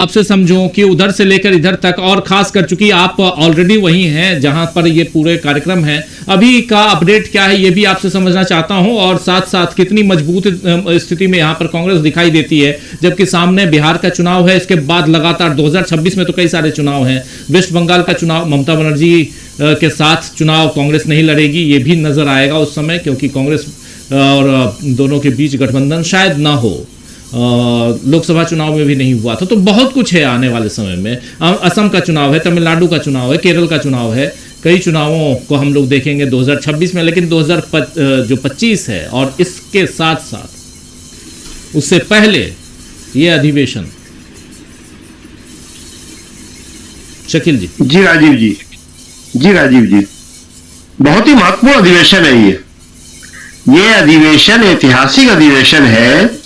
आपसे समझूं कि उधर से लेकर इधर तक, और खास कर चूंकि आप ऑलरेडी वहीं हैं जहां पर ये पूरे कार्यक्रम है, अभी का अपडेट क्या है ये भी आपसे समझना चाहता हूं, और साथ साथ कितनी मजबूत स्थिति में यहां पर कांग्रेस दिखाई देती है, जबकि सामने बिहार का चुनाव है, इसके बाद लगातार 2026 में तो कई सारे चुनाव हैं, वेस्ट बंगाल का चुनाव, ममता बनर्जी के साथ चुनाव कांग्रेस नहीं लड़ेगी, ये भी नजर आएगा उस समय, क्योंकि कांग्रेस और दोनों के बीच गठबंधन शायद ना हो, लोकसभा चुनाव में भी नहीं हुआ था। तो बहुत कुछ है आने वाले समय में, असम का चुनाव है, तमिलनाडु का चुनाव है, केरल का चुनाव है, कई चुनावों को हम लोग देखेंगे 2026 में, लेकिन 2025 है, और इसके साथ साथ उससे पहले ये अधिवेशन। शकील जी। जी राजीव जी, बहुत ही महत्वपूर्ण अधिवेशन है ये अधिवेशन ऐतिहासिक अधिवेशन है,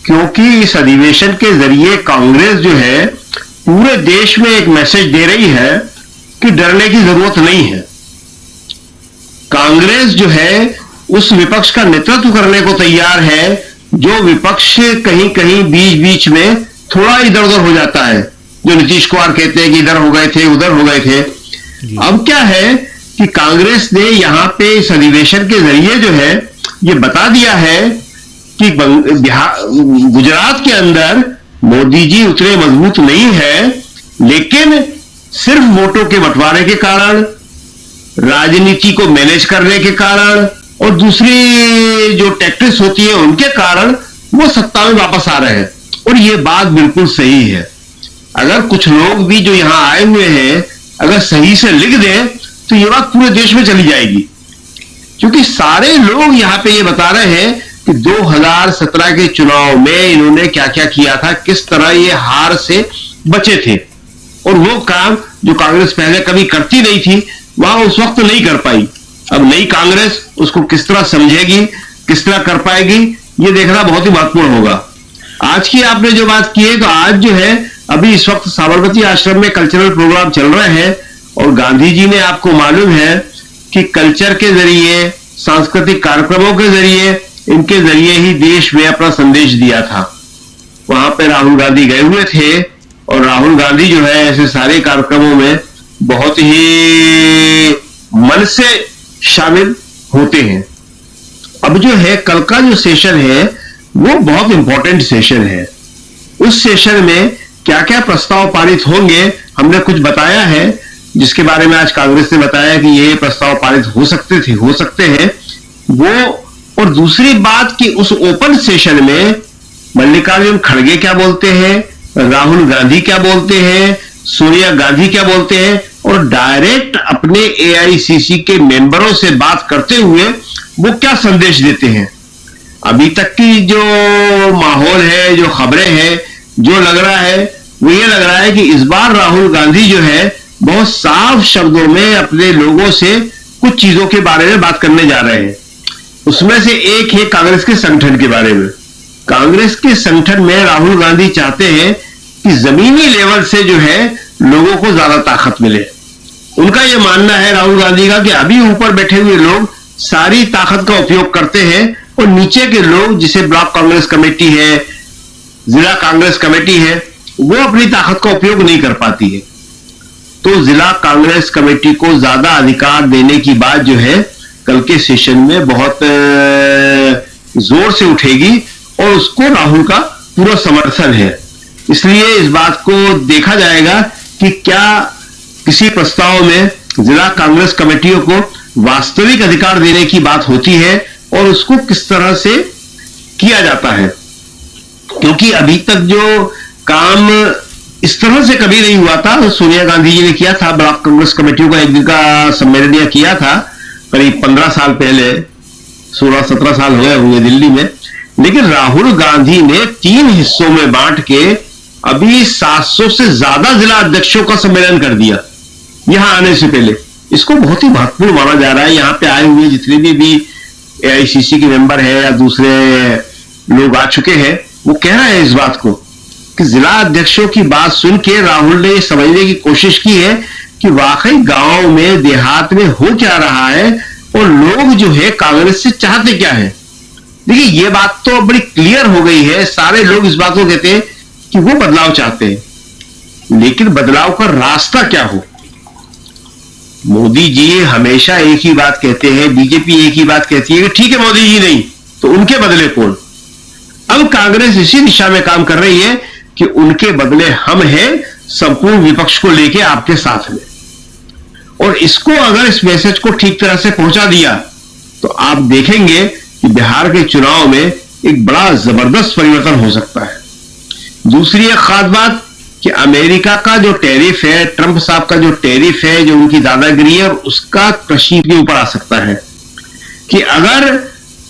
क्योंकि इस अधिवेशन के जरिए कांग्रेस जो है पूरे देश में एक मैसेज दे रही है कि डरने की जरूरत नहीं है। कांग्रेस जो है उस विपक्ष का नेतृत्व करने को तैयार है जो विपक्ष कहीं कहीं बीच बीच में थोड़ा इधर उधर हो जाता है, जो नीतीश कुमार कहते हैं कि इधर हो गए थे, उधर हो गए थे। अब क्या है कि कांग्रेस ने यहां पे इस अधिवेशन के जरिए जो है ये बता दिया है कि गुजरात के अंदर मोदी जी उतने मजबूत नहीं है, लेकिन सिर्फ वोटों के बंटवारे के कारण, राजनीति को मैनेज करने के कारण और दूसरी जो टैक्टिक्स होती है उनके कारण वो सत्ता में वापस आ रहे हैं। और ये बात बिल्कुल सही है। अगर कुछ लोग भी जो यहां आए हुए हैं अगर सही से लिख दें तो ये बात पूरे देश में चली जाएगी, क्योंकि सारे लोग यहां पे ये बता रहे हैं कि 2017 के चुनाव में इन्होंने क्या क्या किया था, किस तरह ये हार से बचे थे, और वो काम जो कांग्रेस पहले कभी करती नहीं थी वहां उस वक्त नहीं कर पाई। अब नई कांग्रेस उसको किस तरह समझेगी, किस तरह कर पाएगी, ये देखना बहुत ही महत्वपूर्ण होगा। आज की आपने जो बात की है, तो आज जो है अभी इस वक्त साबरमती आश्रम में कल्चरल प्रोग्राम चल रहे हैं, और गांधी जी ने, आपको मालूम है कि कल्चर के जरिए, सांस्कृतिक कार्यक्रमों के जरिए, इनके जरिए ही देश में अपना संदेश दिया था। वहां पे राहुल गांधी गए हुए थे, और राहुल गांधी जो है ऐसे सारे कार्यक्रमों में बहुत ही मन से शामिल होते हैं। अब जो है कल का जो सेशन है वो बहुत इंपॉर्टेंट सेशन है। उस सेशन में क्या क्या प्रस्ताव पारित होंगे हमने कुछ बताया है, जिसके बारे में आज कांग्रेस ने बताया कि ये प्रस्ताव पारित हो सकते हैं वो। और दूसरी बात कि उस ओपन सेशन में मल्लिकार्जुन खड़गे क्या बोलते हैं, राहुल गांधी क्या बोलते हैं, सोनिया गांधी क्या बोलते हैं, और डायरेक्ट अपने एआईसीसी के मेंबरों से बात करते हुए वो क्या संदेश देते हैं। अभी तक की जो माहौल है, जो खबरें हैं, जो लग रहा है वो ये लग रहा है कि इस बार राहुल गांधी जो है बहुत साफ शब्दों में अपने लोगों से कुछ चीजों के बारे में बात करने जा रहे हैं। उसमें से एक है कांग्रेस के संगठन के बारे में। कांग्रेस के संगठन में राहुल गांधी चाहते हैं कि जमीनी लेवल से जो है लोगों को ज्यादा ताकत मिले। उनका यह मानना है राहुल गांधी का कि अभी ऊपर बैठे हुए लोग सारी ताकत का उपयोग करते हैं, और नीचे के लोग, जिसे ब्लॉक कांग्रेस कमेटी है, जिला कांग्रेस कमेटी है, वो अपनी ताकत का उपयोग नहीं कर पाती है। तो जिला कांग्रेस कमेटी को ज्यादा अधिकार देने की बात जो है कल के सेशन में बहुत जोर से उठेगी, और उसको राहुल का पूरा समर्थन है। इसलिए इस बात को देखा जाएगा कि क्या किसी प्रस्ताव में जिला कांग्रेस कमेटियों को वास्तविक अधिकार देने की बात होती है, और उसको किस तरह से किया जाता है। क्योंकि अभी तक जो काम इस तरह से कभी नहीं हुआ था। सोनिया गांधी जी ने किया था, ब्लॉक कांग्रेस कमेटियों का एक दिन का सम्मेलन किया था करीब 15 साल पहले, 16-17 साल हो गए होंगे दिल्ली में। लेकिन राहुल गांधी ने 3 हिस्सों में बांट के अभी 700 से ज्यादा जिला अध्यक्षों का सम्मेलन कर दिया यहां आने से पहले। इसको बहुत ही महत्वपूर्ण माना जा रहा है। यहाँ पे आए हुए जितने भी एआईसीसी के मेंबर है या दूसरे लोग आ चुके हैं, वो कह रहे हैं इस बात को कि जिला अध्यक्षों की बात सुन के राहुल ने समझने की कोशिश की है कि वाकई गांव में, देहात में हो क्या रहा है, और लोग जो है कांग्रेस से चाहते क्या है। देखिए ये बात तो बड़ी क्लियर हो गई है, सारे लोग इस बात को कहते हैं कि वो बदलाव चाहते हैं। लेकिन बदलाव का रास्ता क्या हो। मोदी जी हमेशा एक ही बात कहते हैं, बीजेपी एक ही बात कहती है कि ठीक है मोदी जी नहीं तो उनके बदले कौन। अब कांग्रेस इसी दिशा में काम कर रही है कि उनके बदले हम हैं, संपूर्ण विपक्ष को लेके आपके साथ में। और इसको अगर इस मैसेज को ठीक तरह से पहुंचा दिया तो आप देखेंगे कि बिहार के चुनाव में एक बड़ा जबरदस्त परिवर्तन हो सकता है। दूसरी एक खास बात कि अमेरिका का जो टैरिफ है, ट्रंप साहब का जो टैरिफ है, जो उनकी दादागिरी है, उसका कृषि के ऊपर आ सकता है कि अगर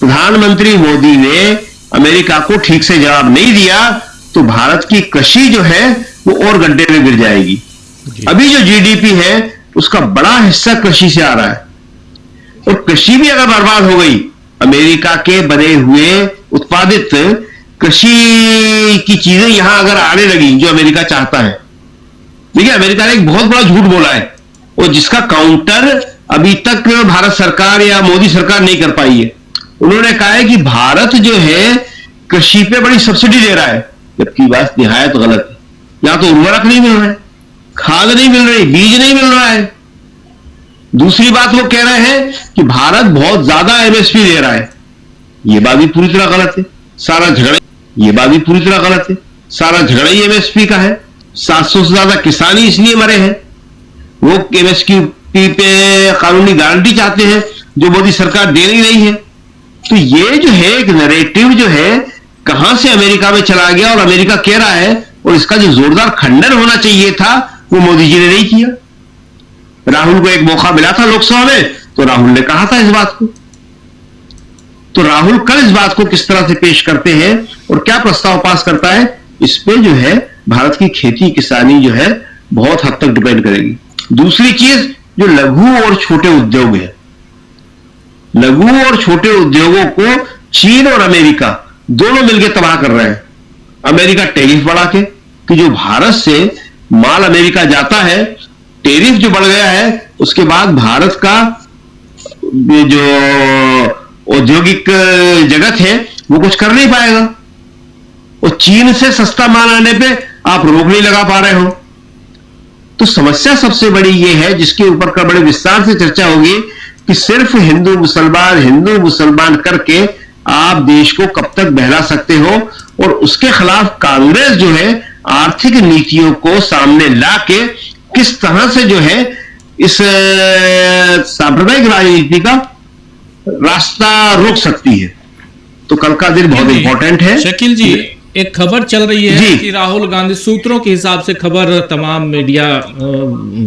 प्रधानमंत्री मोदी ने अमेरिका को ठीक से जवाब नहीं दिया तो भारत की कृषि जो है वो और गड्ढे में गिर जाएगी। अभी जो जीडीपी है उसका बड़ा हिस्सा कृषि से आ रहा है, और कृषि भी अगर बर्बाद हो गई, अमेरिका के बने हुए उत्पादित कृषि की चीजें यहां अगर आने लगी जो अमेरिका चाहता है। देखिए अमेरिका ने एक बहुत बड़ा झूठ बोला है और जिसका काउंटर अभी तक भारत सरकार या मोदी सरकार नहीं कर पाई है। उन्होंने कहा है कि भारत जो है कृषि पे बड़ी सब्सिडी दे रहा है, जबकि बात निहायत गलत है। यहां तो उर्वरक नहीं मिल रहा है, खाद नहीं मिल रही, बीज नहीं मिल रहा है। दूसरी बात वो कह रहे हैं कि भारत बहुत ज्यादा एमएसपी दे रहा है, ये बात भी पूरी तरह गलत है। सारा झगड़ा ये बात भी पूरी तरह गलत है। सारा झगड़ा ही एमएसपी का है। 700 से ज्यादा किसान ही इसलिए मरे हैं, वो एमएसपी पे कानूनी गारंटी चाहते हैं जो मोदी सरकार दे नहीं रही है। तो ये जो है एक नैरेटिव जो है कहां से अमेरिका में चला गया और अमेरिका कह रहा है, और इसका जो जोरदार खंडन होना चाहिए था वो मोदी जी ने नहीं किया। राहुल को एक मौका मिला था लोकसभा में तो राहुल ने कहा था इस बात को। तो राहुल कल इस बात को किस तरह से पेश करते हैं और क्या प्रस्ताव पास करता है, इस पे जो है भारत की खेती किसानी जो है बहुत हद तक डिपेंड करेगी। दूसरी चीज जो लघु और छोटे उद्योग है, लघु और छोटे उद्योगों को चीन और अमेरिका दोनों मिलकर तबाह कर रहे हैं। अमेरिका टैरिफ बढ़ा के कि जो भारत से माल अमेरिका जाता है, टैरिफ जो बढ़ गया है उसके बाद भारत का जो औद्योगिक जगत है वो कुछ कर नहीं पाएगा। और चीन से सस्ता माल आने पे आप रोक नहीं लगा पा रहे हो। तो समस्या सबसे बड़ी ये है जिसके ऊपर का बड़े विस्तार से चर्चा होगी कि सिर्फ हिंदू मुसलमान करके आप देश को कब तक बहला सकते हो, और उसके खिलाफ कांग्रेस जो है आर्थिक नीतियों को सामने लाके किस तरह से जो है इस सांप्रदायिक राजनीति का रास्ता रोक सकती है। तो कल का दिन बहुत इंपॉर्टेंट है। शकील जी, एक खबर चल रही है कि राहुल गांधी, सूत्रों के हिसाब से खबर तमाम मीडिया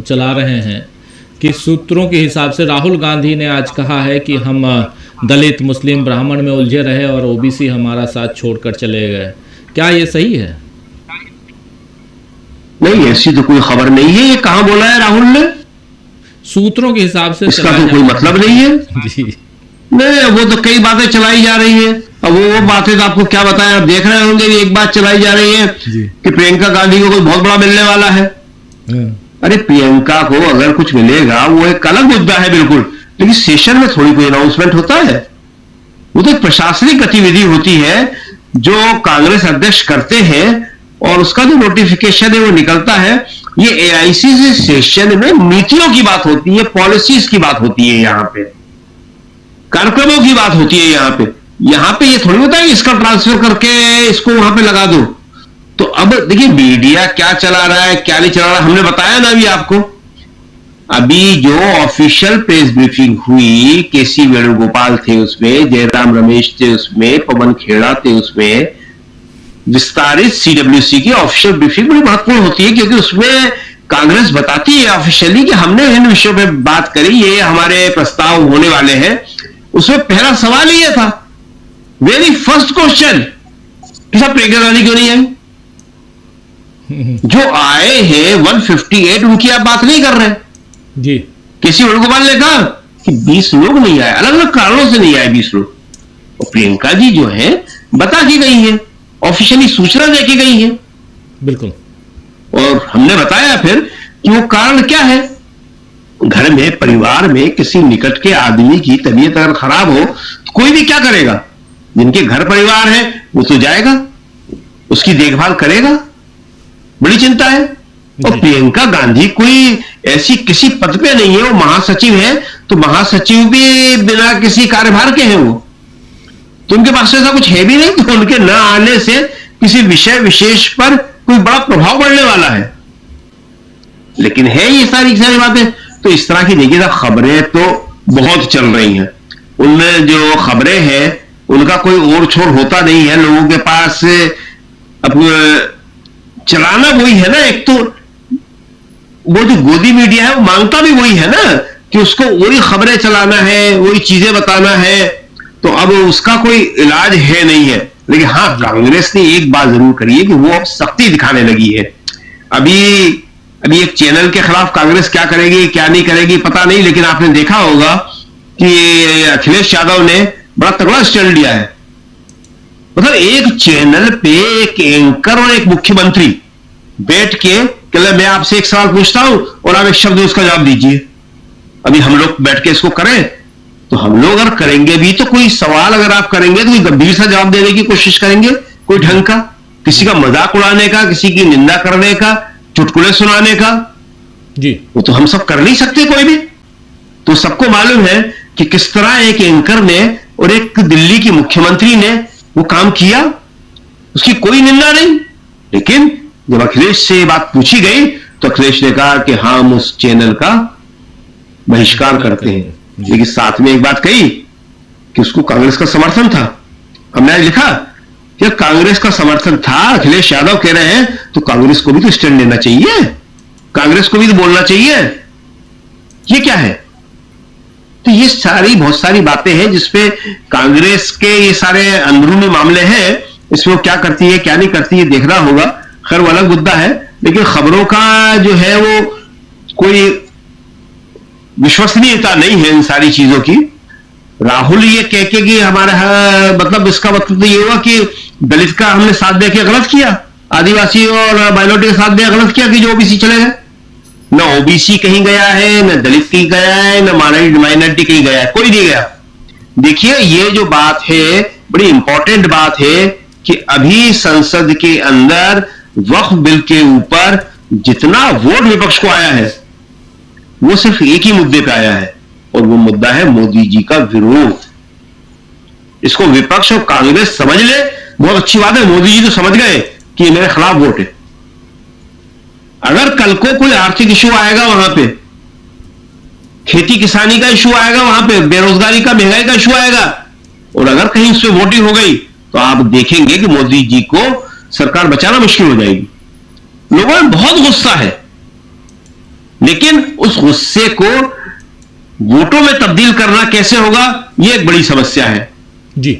चला रहे हैं कि सूत्रों के हिसाब से राहुल गांधी ने आज कहा है कि हम दलित मुस्लिम ब्राह्मण में उलझे रहे और ओबीसी हमारा साथ छोड़कर चले गए। क्या ये सही है? नहीं, ऐसी तो कोई खबर नहीं है। ये कहां बोला है राहुल ने? सूत्रों के हिसाब से इसका तो कोई मतलब नहीं है जी। नहीं, वो तो कई बातें चलाई जा रही है। अब वो बातें तो आपको क्या बताएं, आप देख रहे होंगे। एक बात चलाई जा रही है कि प्रियंका गांधी को कोई बहुत बड़ा मिलने वाला है। अरे प्रियंका को अगर कुछ मिलेगा वो एक अलग मुद्दा है बिल्कुल, लेकिन सेशन में थोड़ी कोई अनाउंसमेंट होता है। वो तो एक प्रशासनिक गतिविधि होती है जो कांग्रेस अध्यक्ष करते हैं और उसका जो नोटिफिकेशन है वो निकलता है। ये एआईसीसी सेशन में नीतियों की बात होती है, पॉलिसीज की बात होती है, यहां पे कार्यक्रमों की बात होती है। यहां पे ये थोड़ी होता है इसका ट्रांसफर करके इसको वहां पे लगा दो। तो अब देखिए मीडिया क्या चला रहा है क्या नहीं चला रहा, हमने बताया ना अभी आपको। अभी जो ऑफिशियल प्रेस ब्रीफिंग हुई, केसी वेणुगोपाल थे उसमें, जयराम रमेश थे उसमें, पवन खेड़ा थे उसमें, विस्तारित सीडब्ल्यूसी की ऑफिशियल ब्रीफिंग बड़ी महत्वपूर्ण होती है क्योंकि उसमें कांग्रेस बताती है ऑफिशियली कि हमने इन विषयों पे बात करी, ये हमारे प्रस्ताव होने वाले हैं। उसमें पहला सवाल ही था, वेरी फर्स्ट क्वेश्चन, कि साहब प्रियंका गांधी क्यों नहीं आई? जो आए हैं 158 उनकी आप बात नहीं कर रहे जी। केसी वेणुगोपाल ने कहा कि 20 लोग नहीं आए, अलग अलग कारणों से नहीं आए 20 लोग। और प्रियंका जी जो है बता के गई है, ऑफिशियली सूचना दे के गई है। बिल्कुल। और हमने बताया फिर कि वो कारण क्या है। घर में परिवार में किसी निकट के आदमी की तबीयत अगर खराब हो तो कोई भी क्या करेगा? जिनके घर परिवार है वो तो जाएगा, उसकी देखभाल करेगा। बड़ी चिंता है। और प्रियंका गांधी कोई ऐसी किसी पद पे नहीं है, वो महासचिव है, तो महासचिव भी बिना किसी कार्यभार के हैं वो, तो उनके पास ऐसा कुछ है भी नहीं, तो उनके न आने से किसी विषय विशेष पर कोई बड़ा प्रभाव पड़ने वाला है। लेकिन है ये सारी बातें। तो इस तरह की देखिएगा खबरें तो बहुत चल रही हैं, उनमें जो खबरें हैं उनका कोई ओर छोर होता नहीं है लोगों के पास। अब चलाना वही है ना, एक तो वो जो गोदी मीडिया है वो मांगता भी वही है ना कि उसको वही खबरें चलाना है, वही चीजें बताना है, तो अब उसका कोई इलाज है नहीं है। लेकिन हाँ, कांग्रेस ने एक बात जरूर करी है कि वो अब सख्ती दिखाने लगी है। अभी एक चैनल के खिलाफ कांग्रेस क्या करेगी क्या नहीं करेगी पता नहीं, लेकिन आपने देखा होगा कि अखिलेश यादव ने बड़ा तगड़ा स्टैंड लिया है। मतलब एक चैनल पे एक एंकर और एक मुख्यमंत्री बैठ के मैं आपसे एक सवाल पूछता हूं और आप एक शब्द उसका जवाब दीजिए। अभी हम लोग बैठ के इसको करें तो हम लोग अगर करेंगे भी तो कोई सवाल अगर आप करेंगे तो कोई गंभीर सा जवाब देने की कोशिश करेंगे, कोई ढंग का, किसी का मजाक उड़ाने का, किसी की निंदा करने का, चुटकुले सुनाने का जी, वो तो हम सब कर नहीं सकते कोई भी। तो सबको मालूम है कि किस तरह एक एंकर ने और एक दिल्ली की मुख्यमंत्री ने वो काम किया, उसकी कोई निंदा नहीं। लेकिन जब अखिलेश से बात पूछी गई तो अखिलेश ने कहा कि हम उस चैनल का बहिष्कार करते हैं। लेकिन साथ में एक बात कही कि उसको कांग्रेस का समर्थन था। हमने आज लिखा कि कांग्रेस का समर्थन था, अखिलेश यादव कह रहे हैं, तो कांग्रेस को भी तो स्टैंड लेना चाहिए, कांग्रेस को भी तो बोलना चाहिए। ये क्या है? तो ये बहुत सारी बातें हैं जिसपे कांग्रेस के ये सारे अंदरूनी मामले हैं, इसमें वो क्या करती है क्या नहीं करती है देखना होगा। खैर वो अलग मुद्दा है, लेकिन खबरों का जो है वो कोई विश्वसनीयता नहीं है इन सारी चीजों की। राहुल ये कह के कि हमारा मतलब इसका मतलब तो ये हुआ कि दलित का हमने साथ दे के गलत किया, आदिवासी और माइनॉरिटी का साथ दे गलत किया कि जो ओबीसी चले गए। न ओबीसी कहीं गया है, न दलित कहीं गया है, न माइनॉरिटी कहीं गया है, कोई नहीं गया। देखिए ये जो बात है बड़ी इंपॉर्टेंट बात है कि अभी संसद के अंदर वक्फ बिल के ऊपर जितना वोट विपक्ष को आया है वो सिर्फ एक ही मुद्दे पे आया है, और वो मुद्दा है मोदी जी का विरोध। इसको विपक्ष और कांग्रेस समझ ले, बहुत अच्छी बात है, मोदी जी तो समझ गए कि ये मेरे खिलाफ वोट है। अगर कल को कोई आर्थिक इशू आएगा, वहां पे खेती किसानी का इशू आएगा, वहां पे बेरोजगारी का, महंगाई का इशू आएगा, और अगर कहीं उस पर वोटिंग हो गई तो आप देखेंगे कि मोदी जी को सरकार बचाना मुश्किल हो जाएगी। लोगों में बहुत गुस्सा है, लेकिन उस गुस्से को वोटों में तब्दील करना कैसे होगा, यह एक बड़ी समस्या है जी।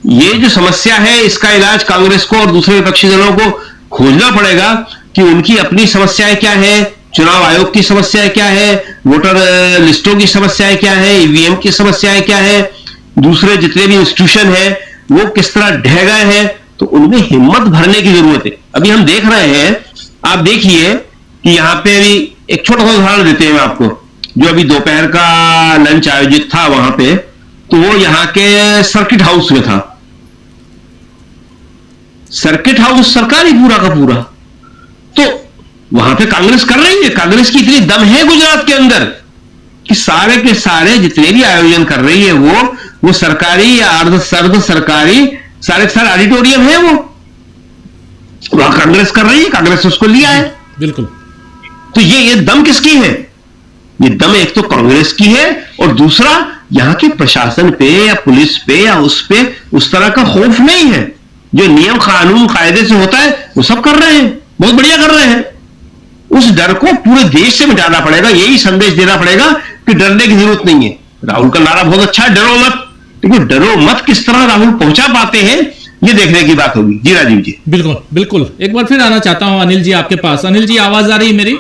ये जो समस्या है इसका इलाज कांग्रेस को और दूसरे विपक्षी दलों को खोजना पड़ेगा कि उनकी अपनी समस्याएं क्या है, चुनाव आयोग की समस्याएं क्या है, वोटर लिस्टों की समस्याएं क्या है, ईवीएम की समस्याएं क्या है, दूसरे जितने भी इंस्टीट्यूशन है वो किस तरह ढह गए हैं, तो उनमें हिम्मत भरने की जरूरत है। अभी हम देख रहे हैं, आप देखिए कि यहां पे अभी एक छोटा सा उदाहरण देते हैं आपको, जो अभी दोपहर का लंच आयोजित था वहां पे, तो वो यहां के सर्किट हाउस में था। सर्किट हाउस सरकारी पूरा का पूरा, तो वहां पे कांग्रेस कर रही है। कांग्रेस की इतनी दम है गुजरात के अंदर कि सारे के सारे जितने भी आयोजन कर रही है वो सरकारी या अर्ध सरकारी सारे के सारे ऑडिटोरियम है, वो वहां कांग्रेस कर रही है, कांग्रेस उसको लिया है। बिल्कुल। तो ये दम किसकी है? ये दम एक तो कांग्रेस की है, और दूसरा यहां के प्रशासन पे या पुलिस पे या उस पे उस तरह का खौफ नहीं है। जो नियम कानून कायदे से होता है वो सब कर रहे हैं, बहुत बढ़िया कर रहे हैं। उस डर को पूरे देश से मिटाना पड़ेगा, यही संदेश देना पड़ेगा कि डरने की जरूरत नहीं है। राहुल का नारा बहुत अच्छा है, डरो मत, लेकिन डरो मत किस तरह राहुल पहुंचा पाते हैं ये देखने की बात होगी। जी राजीव जी। बिल्कुल बिल्कुल। एक बार फिर आना चाहता हूं अनिल जी आपके पास। अनिल जी, आवाज आ रही है मेरी?